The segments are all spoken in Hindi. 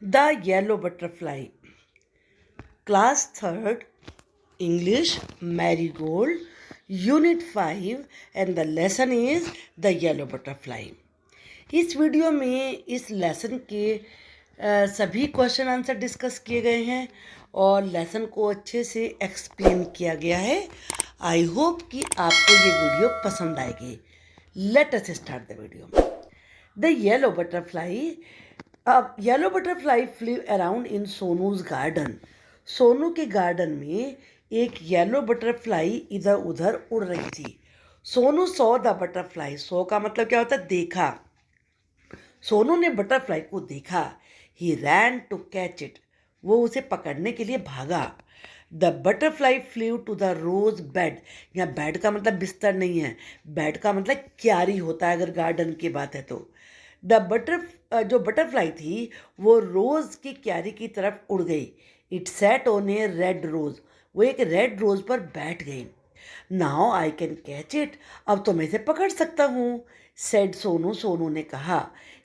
The Yellow Butterfly. Class 3rd, English, Marigold, Unit 5, and the lesson is The Yellow Butterfly. इस वीडियो में इस लेसन के सभी क्वेश्चन आंसर डिस्कस किए गए हैं और लेसन को अच्छे से एक्सप्लेन किया गया है। आई होप कि आपको ये वीडियो पसंद आएगी। Let us start the video. The yellow butterfly flew around in Sonu's garden. Sonu के गार्डन में एक येलो बटरफ्लाई इधर उधर उड़ रही थी। Sonu saw the butterfly. Saw का मतलब क्या होता है? देखा। सोनू ने बटरफ्लाई को देखा। He ran to catch it. वो उसे पकड़ने के लिए भागा। The butterfly flew to the rose bed. यहाँ बेड का मतलब बिस्तर नहीं है, बेड का मतलब क्यारी होता है अगर गार्डन की बात है तो। जो बटरफ्लाई थी वो रोज की क्यारी की तरफ उड़ गई। It sat on a red rose. वो एक रेड रोज पर बैठ गई। Now I can catch it. अब तो मैं इसे पकड़ सकता हूँ, सेड सोनू। सोनू ने कहा।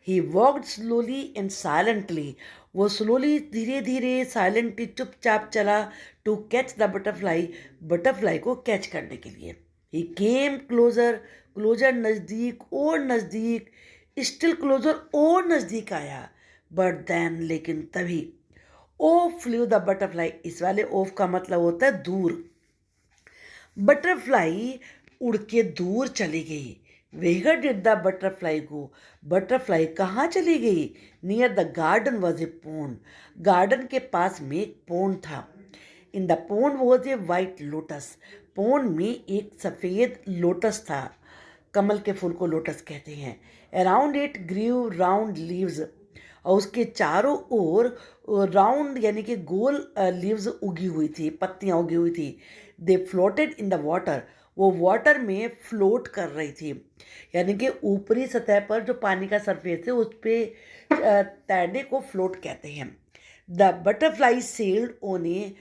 He walked slowly and silently. वो स्लोली धीरे धीरे साइलेंटली चुपचाप चला to catch the butterfly. Butterfly को कैच करने के लिए। ही केम क्लोजर। क्लोजर नज़दीक और नज़दीक। स्टिल क्लोजर और नज़दीक आया। बट देन लेकिन तभी। ओफ फ्लू द बटरफ्लाई। इस वाले ओफ का मतलब होता है दूर। बटरफ्लाई उड़ के दूर चली गई। Where did the butterfly go. Butterfly कहाँ चली गई? Near the garden was a pond. Garden के पास में एक पोन्ड था। In the pond was a white lotus. Pond में एक सफ़ेद लोटस था। कमल के फूल को लोटस कहते हैं। Around it grew round leaves. और उसके चारों ओर राउंड यानी कि गोल लीव्स उगी हुई थी, पत्तियां उगी हुई थी। दे फ्लोटेड इन द वाटर। वो वाटर में फ्लोट कर रही थी, यानी कि ऊपरी सतह पर जो पानी का सरफेस है उस पर तैरने को फ्लोट कहते हैं। The butterfly sailed on a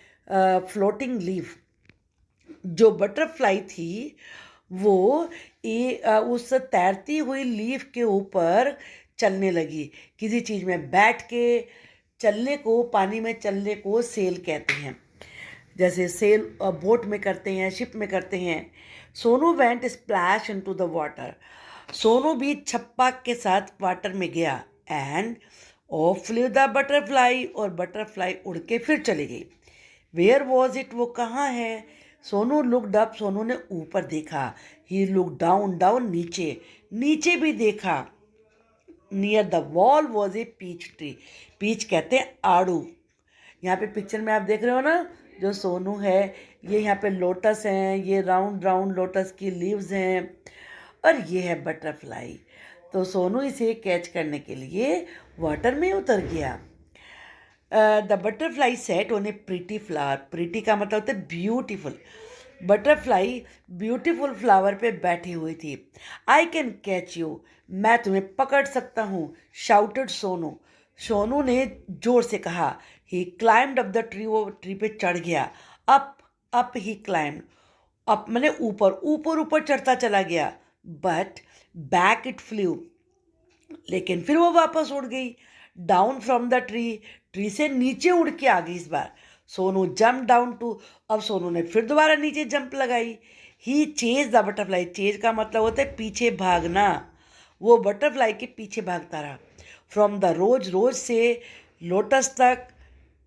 floating leaf. जो बटरफ्लाई थी वो उस तैरती हुई लीफ के ऊपर चलने लगी। किसी चीज़ में बैठ के चलने को, पानी में चलने को सेल कहते हैं। जैसे सेल बोट में करते हैं, शिप में करते हैं। Sonu went splash into the water. Sonu भी छप्पा के साथ वाटर में गया। And off flew the butterfly. और बटरफ्लाई उड़ के फिर चली गई। Where was it. वो कहाँ है? Sonu looked up. सोनू ने ऊपर देखा। ही लुक डाउन। डाउन नीचे। नीचे भी देखा। Near the wall was a peach tree. Peach कहते हैं आड़ू। यहाँ पे पिक्चर में आप देख रहे हो ना, जो सोनू है, ये यहाँ पे लोटस हैं, ये राउंड राउंड लोटस की लीव्स हैं, और ये है बटरफ्लाई। तो सोनू इसे कैच करने के लिए वाटर में उतर गया। The butterfly set on A pretty flower. Pretty का मतलब होता है ब्यूटीफुल। बटरफ्लाई ब्यूटीफुल फ्लावर पे बैठी हुई थी। आई कैन कैच यू। मैं तुम्हें पकड़ सकता हूँ, शाउटेड सोनू। सोनू ने जोर से कहा। He climbed up the tree. वो ट्री पे चढ़ गया। Up up he climbed. Up मैंने ऊपर ऊपर ऊपर चढ़ता चला गया। But back it flew. लेकिन फिर वो वापस उड़ गई। Down from the tree. Tree से नीचे उड़ के आ गई इस बार। Sonu jump down too. अब सोनू ने फिर दोबारा नीचे जंप लगाई। He chase the butterfly. Chase का मतलब होता है पीछे भागना। वो बटरफ्लाई के पीछे भागता रहा। फ्रॉम द रोज। रोज से लोटस तक।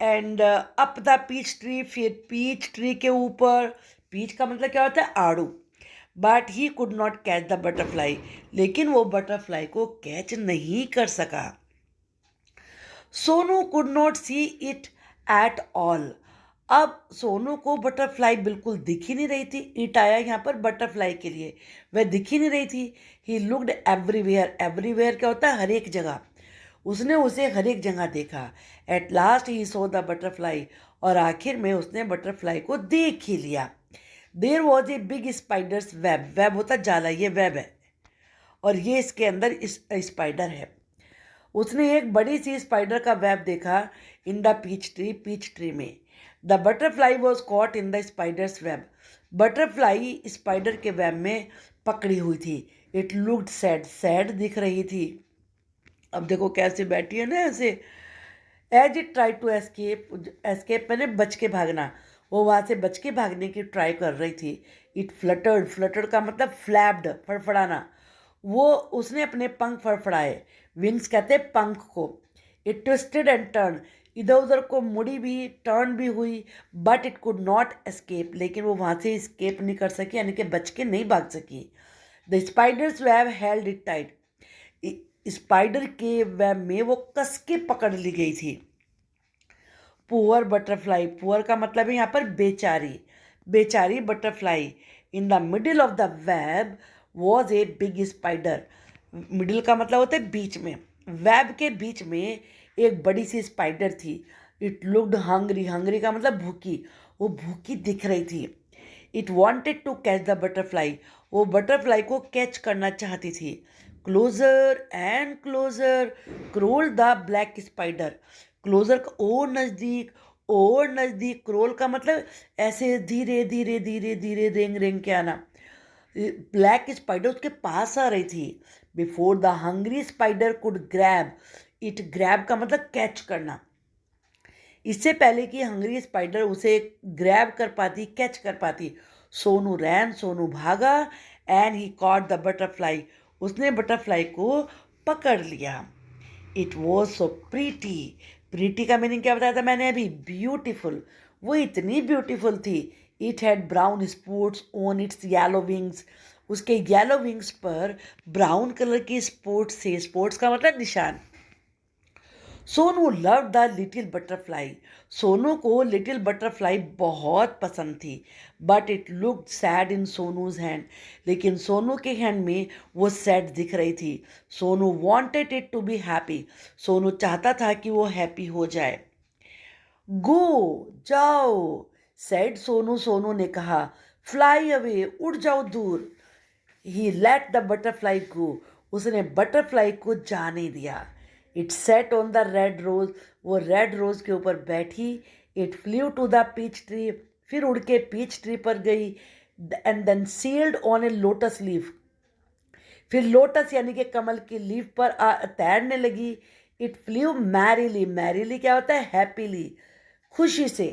And up the peach tree. फिर पीच ट्री के ऊपर। पीच का मतलब क्या होता है? आड़ू। But he could not catch the butterfly. लेकिन वो बटरफ्लाई को कैच नहीं कर सका। Sonu could not see it at all. अब सोनू को बटरफ्लाई बिल्कुल दिख ही नहीं रही थी। इट आया यहाँ पर बटरफ्लाई के लिए, वह दिख ही नहीं रही थी। He looked everywhere. एवरीवेयर क्या होता है? हर एक जगह। उसने उसे हर एक जगह देखा। At last he so the butterfly. और आखिर में उसने बटरफ्लाई को देख ही लिया। There was a big spiders web. Web होता जाला, ये वेब है और ये इसके अंदर इस स्पाइडर है। उसने एक बड़ी सी स्पाइडर का वेब देखा in the peach tree. Peach tree में। The butterfly was caught in the spider's web. Butterfly spider के वेब में पकड़ी हुई थी। It looked sad. सैड दिख रही थी। अब देखो कैसे बैठी है ना ऐसे। As it try to escape मैंने बच के भागना, वो वहाँ से बच के भागने की ट्राई कर रही थी। इट फ्लटर्ड, फ्लटर्ड का मतलब फ्लैप्ड, फड़फड़ाना। वो उसने अपने पंख फड़फड़ाए, विंग्स कहते हैं पंख को। इट ट्विस्टेड एंड टर्न, इधर उधर को मुड़ी भी, टर्न भी हुई। But it could not escape, लेकिन वो वहाँ से एस्केप नहीं कर सकी, यानी कि बच के नहीं भाग सकी। The spider's web held it tight, spider के वेब में वो कस के पकड़ ली गई थी। पुअर बटरफ्लाई, पुअर का मतलब है यहाँ पर बेचारी, बेचारी butterfly. In the middle of the web was a big spider, middle का मतलब होता है बीच में, वेब के बीच में एक बड़ी सी स्पाइडर थी। इट लुक्ड हंग्री, हंग्री का मतलब भूखी, वो भूखी दिख रही थी। It wanted to catch the butterfly, वो बटरफ्लाई को कैच करना चाहती थी। Closer and closer crawl the black spider, closer का और नज़दीक, क्रोल का मतलब ऐसे धीरे धीरे धीरे धीरे रेंग रेंग के आना। ब्लैक स्पाइडर उसके पास आ रही थी। Before the hungry spider could grab it, grab का मतलब कैच करना, इससे पहले कि हंग्री स्पाइडर उसे ग्रैब कर पाती, कैच कर पाती। सोनू रैन, सोनू भागा। And he caught the butterfly, उसने बटरफ्लाई को पकड़ लिया। It was so pretty, pretty का मीनिंग क्या बताया था मैंने अभी, ब्यूटिफुल। वो इतनी ब्यूटिफुल थी। It had brown spots on it's yellow wings, उसके येलो विंग्स पर ब्राउन कलर के स्पॉट्स थे, स्पॉट्स का मतलब निशान। Sonu love the little butterfly, Sonu को लिटिल बटरफ्लाई बहुत पसंद थी। But it looked sad in सोनूज hand, लेकिन सोनू के हैंड में वो सैड दिख रही थी। Sonu wanted it to be happy, Sonu चाहता था कि वो हैप्पी हो जाए। गो, जाओ, सैड सोनू, सोनू ने कहा। फ्लाई अवे, उड़ जाओ दूर। He let the butterfly go, उसने बटरफ्लाई को जाने दिया। It sat on the red rose, वो रेड रोज के ऊपर बैठी। It flew to the peach tree, फिर उड़ के पीच ट्री पर गई। And then settled on a lotus leaf, फिर लोटस यानी कि कमल की लीफ पर तैरने लगी। इट फ्ल्यू मैरीली, मैरीली क्या होता है, हैप्पीली, खुशी से।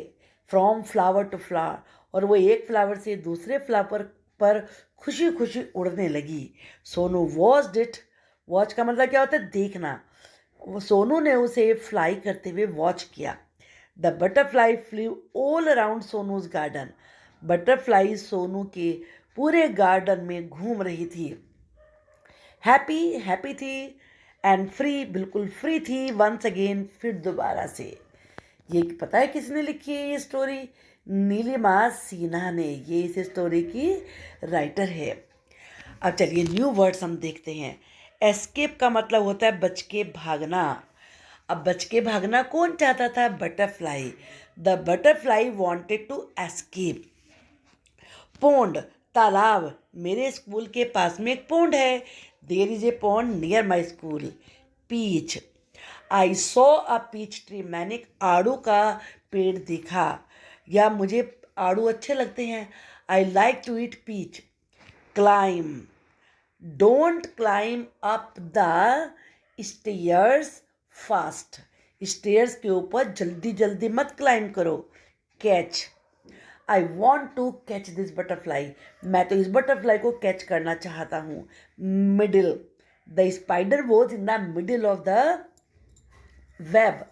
फ्रॉम फ्लावर टू फ्लावर, और वो एक फ्लावर से दूसरे फ्लावर पर खुशी खुशी उड़ने लगी। सोनू वॉच्ड इट, वॉच का मतलब क्या होता है, देखना। वो सोनू ने उसे फ्लाई करते हुए वॉच किया। The butterfly flu all around सोनूज garden, butterfly Sonu के पूरे गार्डन में घूम रही थी। हैप्पी, हैप्पी थी। एंड फ्री, बिल्कुल फ्री थी। वंस अगेन, फिर दोबारा से। ये पता है किसने लिखी है ये स्टोरी, नीलिमा सिन्हा ने, ये इस स्टोरी की राइटर है। अब चलिए न्यू वर्ड्स हम देखते हैं। एस्केप का मतलब होता है बच के भागना। अब बच के भागना कौन चाहता था, butterfly. The butterfly wanted to escape. Pond, तालाब, मेरे स्कूल के पास में एक पोंड है। There is a pond near my school. Peach, I saw a peach tree, मैंने एक आड़ू का पेड़ देखा, या मुझे आड़ू अच्छे लगते हैं। I like to eat peach. Climb, don't climb up the stairs fast, stairs के ऊपर जल्दी जल्दी मत क्लाइम करो। Catch, I want to catch this butterfly, मैं तो इस बटरफ्लाई को कैच करना चाहता हूँ। Middle, the spider was in the middle of the web,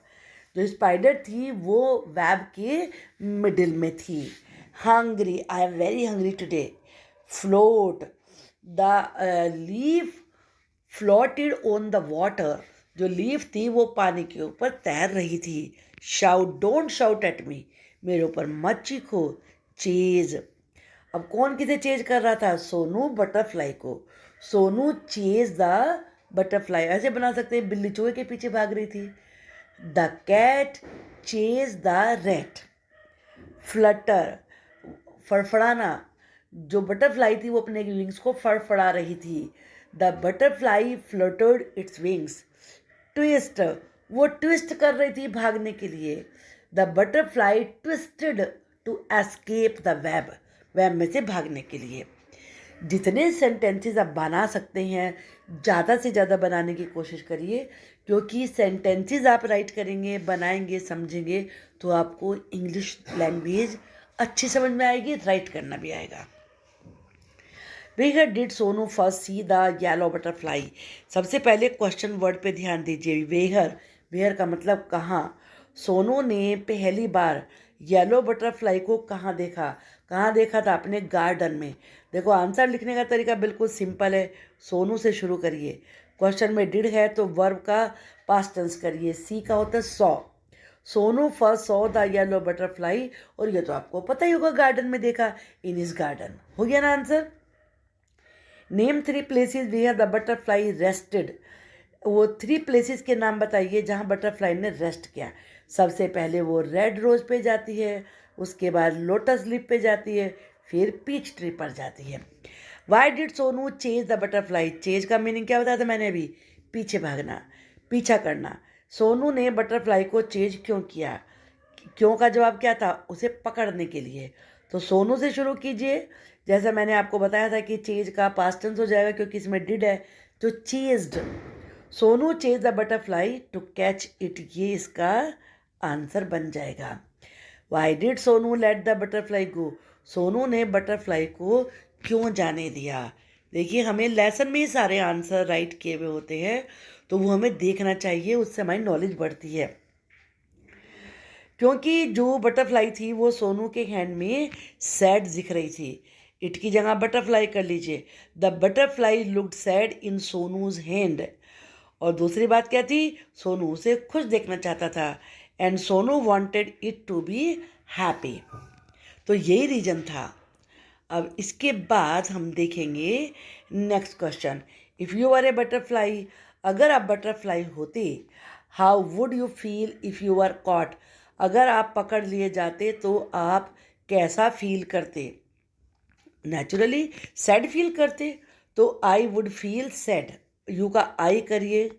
जो स्पाइडर थी वो वेब के मिडिल में थी। Hungry, I am very hungry today. Float, the leaf floated on the water, जो लीफ थी वो पानी के ऊपर तैर रही थी। Shout, don't shout at me, मेरे ऊपर मत चीखो। चेज, अब कौन किसे चेज कर रहा था, सोनू बटरफ्लाई को। सोनू चेज द बटरफ्लाई, ऐसे बना सकते हैं, बिल्ली चूहे के पीछे भाग रही थी। The cat chase the rat. Flutter, फड़फड़ाना, जो बटरफ्लाई थी वो अपने विंग्स को फड़फड़ा रही थी। The butterfly fluttered its wings. Twist, वो ट्विस्ट कर रही थी भागने के लिए। The butterfly twisted to escape the web, web में से भागने के लिए। जितने सेंटेंसेस आप बना सकते हैं ज़्यादा से ज़्यादा बनाने की कोशिश करिए, क्योंकि सेंटेंसेस आप राइट करेंगे, बनाएंगे, समझेंगे तो आपको इंग्लिश लैंग्वेज अच्छी समझ में आएगी, राइट करना भी आएगा। Where did Sonu first see the yellow butterfly. सबसे पहले क्वेश्चन वर्ड पे ध्यान दीजिए। वेयर, वेयर का मतलब कहाँ। सोनू ने पहली बार येलो बटरफ्लाई को कहाँ देखा। कहाँ देखा था? अपने गार्डन में। देखो आंसर लिखने का तरीका बिल्कुल सिंपल है। सोनू से शुरू करिए। क्वेश्चन में डिड है तो वर्ब का पास्ट टेंस करिए। सी का होता है saw. Sonu first saw the yellow butterfly, और ये तो आपको पता ही होगा, गार्डन में देखा, इन हिज गार्डन। हो गया ना answer. Name 3 places where the butterfly rested. वो 3 प्लेसेस के नाम बताइए जहाँ बटरफ्लाई ने रेस्ट किया। सबसे पहले वो रेड रोज पे जाती है, उसके बाद लोटस लीफ पे जाती है, फिर पीच ट्री पर जाती है। Y did Sonu chase the butterfly. Chase का मीनिंग क्या बताया था मैंने अभी? पीछे भागना, पीछा करना। सोनू ने बटरफ्लाई को चेज क्यों किया? क्यों का जवाब क्या था? उसे पकड़ने के लिए। तो सोनू से शुरू कीजिए। जैसा मैंने आपको बताया था कि चेज का पास्ट टेंस हो जाएगा क्योंकि इसमें डिड है, तो chased. Sonu chase the butterfly to catch it, ये इसका आंसर बन जाएगा। Why did Sonu let the butterfly go. Sonu ने बटरफ्लाई को क्यों जाने दिया। देखिए हमें लेसन में ही सारे आंसर राइट किए हुए होते हैं, तो वो हमें देखना चाहिए, उससे हमारी नॉलेज बढ़ती है। क्योंकि जो बटरफ्लाई थी वो सोनू के हैंड में सैड दिख रही थी। इट की जगह बटरफ्लाई कर लीजिए। The butterfly looked sad in सोनूज hand. और दूसरी बात क्या थी? सोनू उसे खुश देखना चाहता था। And Sonu wanted it to be happy. तो यही रीजन था। अब इसके बाद हम देखेंगे next question. If you are a butterfly, अगर आप बटरफ्लाई होते, how would you feel if you are caught. अगर आप पकड़ लिए जाते तो आप कैसा फील करते? नेचुरली सैड फील करते। तो I would feel sad. You का आई करिए,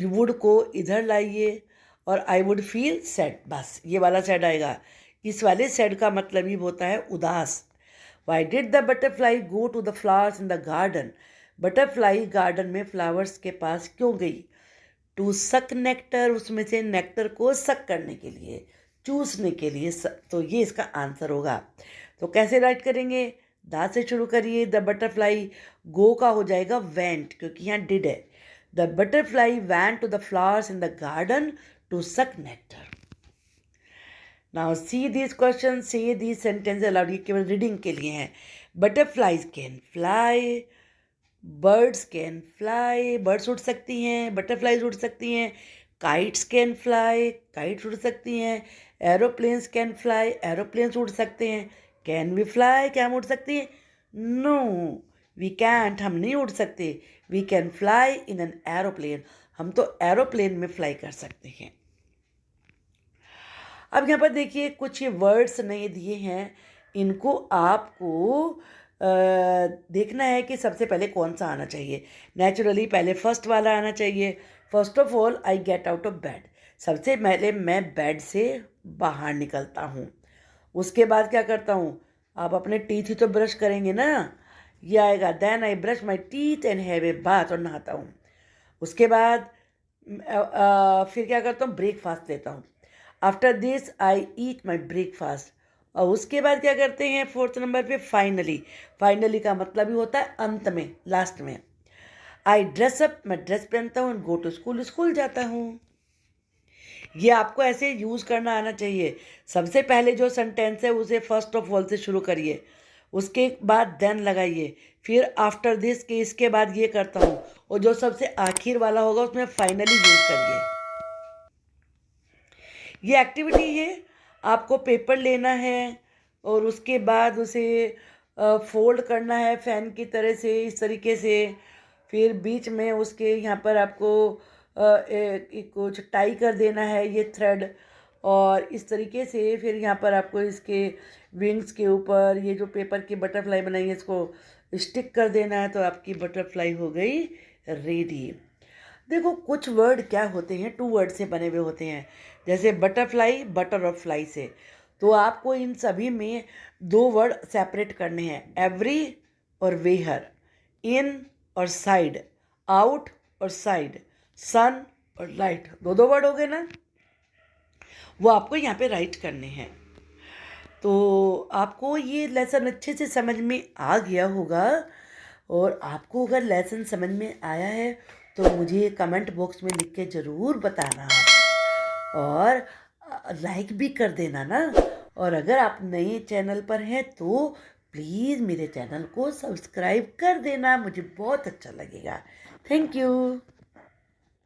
वुड को इधर लाइए और आई वुड फील सैड, बस ये वाला सैड आएगा। इस वाले सैड का मतलब ही होता है उदास। Why did the butterfly go to the flowers in the garden. Butterfly garden में फ्लावर्स के पास क्यों गई? टू सक नेक्टर, उसमें से नेक्टर को सक करने के लिए, चूसने के लिए। तो ये इसका आंसर होगा। तो कैसे राइट करेंगे? दा से शुरू करिए। द बटरफ्लाई, गो का हो जाएगा वेंट क्योंकि यहाँ डिड है। The butterfly went to the flowers in the garden to suck nectar. Now see this question, say this sentence aloud. ये केवल रीडिंग के लिए है। Butterflies can fly, birds can fly, birds उड़ सकती हैं, बटरफ्लाइज उड़ सकती हैं। काइट्स कैन फ्लाई, काइट्स उड़ सकती हैं। एरोप्लेन्स कैन फ्लाई, एरोप्लेन्स उड़ सकते हैं। कैन वी फ्लाई, क्या हम उड़ सकती हैं? नो वी कैंट, हम नहीं उड़ सकते। We can fly in an aeroplane, हम तो एरोप्लेन में फ्लाई कर सकते हैं। अब यहाँ पर देखिए कुछ ये वर्ड्स नए दिए हैं, इनको आपको देखना है कि सबसे पहले कौन सा आना चाहिए। नेचुरली पहले फर्स्ट वाला आना चाहिए। First of all I get out of bed, सबसे पहले मैं बेड से बाहर निकलता हूँ। उसके बाद क्या करता हूँ? आप अपने टीथ ही तो ब्रश करेंगे ना, ये आएगा। Then I brush my teeth and have a bath, और नहाता हूँ। उसके बाद फिर क्या करता हूँ? ब्रेकफास्ट लेता हूँ। After this I eat my breakfast. और उसके बाद क्या करते हैं? फोर्थ नंबर पे फाइनली। फाइनली का मतलब ही होता है अंत में, लास्ट में। आई ड्रेस अप, मैं ड्रेस पहनता हूँ। गो टू स्कूल, स्कूल जाता हूँ। ये आपको ऐसे यूज़ करना आना चाहिए। सबसे पहले जो सेंटेंस है उसे फर्स्ट ऑफ ऑल से शुरू करिए, उसके बाद देन लगाइए, फिर आफ्टर दिस के इसके बाद ये करता हूँ, और जो सबसे आखिर वाला होगा उसमें फाइनली यूज़ करिए। ये एक्टिविटी है। आपको पेपर लेना है और उसके बाद उसे फोल्ड करना है फैन की तरह से, इस तरीके से। फिर बीच में उसके यहाँ पर आपको कुछ टाई कर देना है, ये थ्रेड। और इस तरीके से फिर यहाँ पर आपको इसके विंग्स के ऊपर ये जो पेपर की बटरफ्लाई बनाई है इसको स्टिक कर देना है, तो आपकी बटरफ्लाई हो गई रेडी। देखो कुछ वर्ड क्या होते हैं, 2 वर्ड से बने हुए होते हैं, जैसे बटरफ्लाई, बटर और फ्लाई से। तो आपको इन सभी में 2 वर्ड सेपरेट करने हैं, एवरी और वेहर, इन और साइड, आउट और साइड, सन और लाइट, दो दो वर्ड हो गए ना, वो आपको यहाँ पे राइट करने हैं। तो आपको ये लेसन अच्छे से समझ में आ गया होगा। और आपको अगर लेसन समझ में आया है तो मुझे कमेंट बॉक्स में लिख के ज़रूर बताना आप। और लाइक भी कर देना ना। और अगर आप नए चैनल पर हैं तो प्लीज़ मेरे चैनल को सब्सक्राइब कर देना, मुझे बहुत अच्छा लगेगा। Thank you.